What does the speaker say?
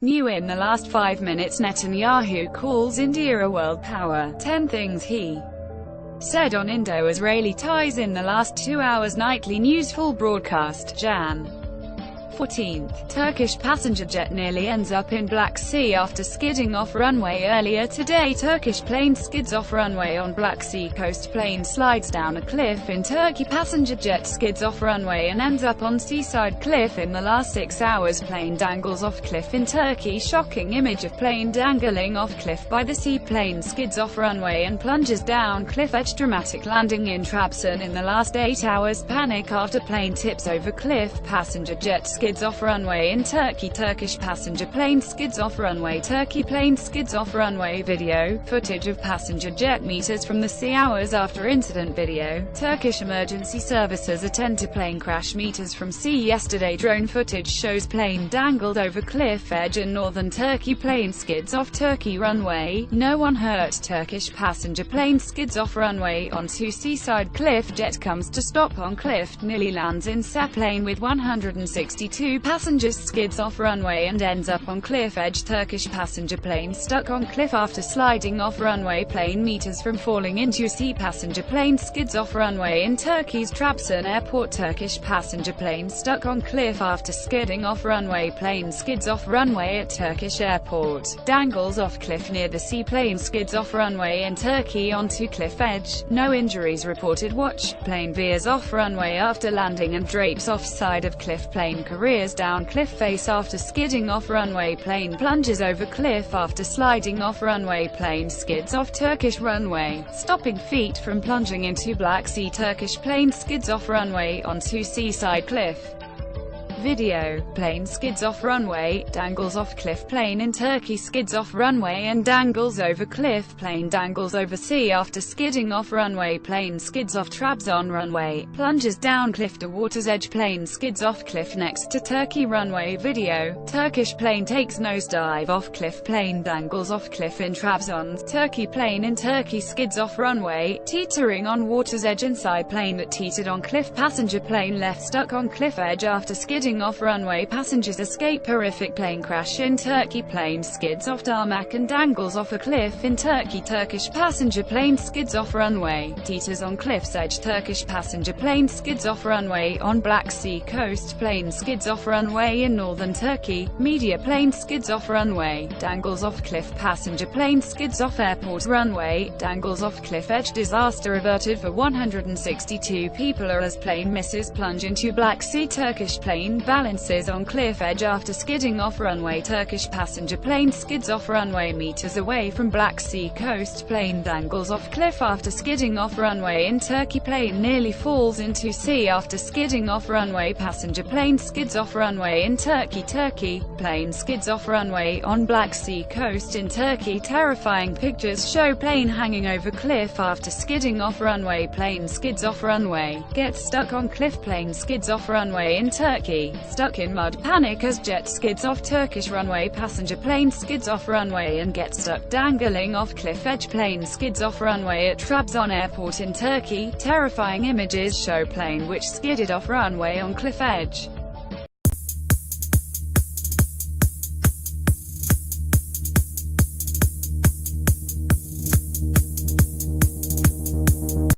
New in the last 5 minutes, Netanyahu calls India a world power. 10 things he said on Indo-Israeli ties in the last 2 hours. Nightly news full broadcast, Jan. 14th. Turkish passenger jet nearly ends up in Black Sea after skidding off runway earlier today. Turkish plane skids off runway on Black Sea coast. Plane slides down a cliff in Turkey. Passenger jet skids off runway and ends up on seaside cliff in the last 6 hours. Plane dangles off cliff in Turkey. Shocking image of plane dangling off cliff by the sea. Plane skids off runway and plunges down cliff edge. Dramatic landing in Trabzon in the last 8 hours. Panic after plane tips over cliff. Passenger jet skids off runway in Turkey. Turkish passenger plane skids off runway. Turkey plane skids off runway. Video footage of passenger jet meters from the sea hours after incident. Video Turkish emergency services attend to plane crash meters from sea yesterday. Drone footage shows plane dangled over cliff edge in northern Turkey. Plane skids off Turkey runway. No one hurt. Turkish passenger plane skids off runway onto seaside cliff. Jet comes to stop on cliff. Nearly lands in seaplane with 162 passengers. Skids off runway and ends up on cliff edge. Turkish passenger plane stuck on cliff after sliding off runway. Plane meters from falling into sea. Passenger plane skids off runway in Turkey's Trabzon airport. Turkish passenger plane stuck on cliff after skidding off runway. Plane skids off runway at Turkish airport. Dangles off cliff near the sea. Plane skids off runway in Turkey onto cliff edge. No injuries reported. Watch. Plane veers off runway after landing and drapes off side of cliff. Plane careers down cliff face after skidding off runway. Plane plunges over cliff after sliding off runway. Plane skids off Turkish runway, stopping feet from plunging into Black Sea. Turkish plane skids off runway onto seaside cliff. Video. Plane skids off runway, dangles off cliff. Plane in Turkey skids off runway and dangles over cliff. Plane dangles over sea after skidding off runway. Plane skids off Trabzon runway, plunges down cliff to water's edge. Plane skids off cliff next to Turkey runway. Video. Turkish plane takes nosedive off cliff. Plane dangles off cliff in Trabzon. Turkey plane in Turkey skids off runway, teetering on water's edge. Inside plane that teetered on cliff. Passenger plane left stuck on cliff edge after skidding off runway. Passengers escape. Horrific plane crash in Turkey. Plane skids off tarmac and dangles off a cliff in Turkey. Turkish passenger plane skids off runway, teeters on cliff's edge. Turkish passenger plane skids off runway on Black Sea coast. Plane skids off runway in northern Turkey. Media. Plane skids off runway, dangles off cliff. Passenger plane skids off airport runway, dangles off cliff edge. Disaster averted for 162 people as plane misses plunge into Black Sea. Turkish plane balances on cliff edge after skidding off runway. Turkish passenger plane skids off runway meters away from Black Sea coast. Plane dangles off cliff after skidding off runway in Turkey. Plane nearly falls into sea after skidding off runway. Passenger plane skids off runway in Turkey. Turkey. Plane skids off runway on Black Sea coast in Turkey. Terrifying pictures show plane hanging over cliff after skidding off runway. Plane skids off runway, gets stuck on cliff. Plane skids off runway in Turkey. Stuck in mud. Panic as jet skids off Turkish runway. Passenger plane skids off runway and gets stuck dangling off cliff edge. Plane skids off runway at Trabzon airport in Turkey. Terrifying images show plane which skidded off runway on cliff edge.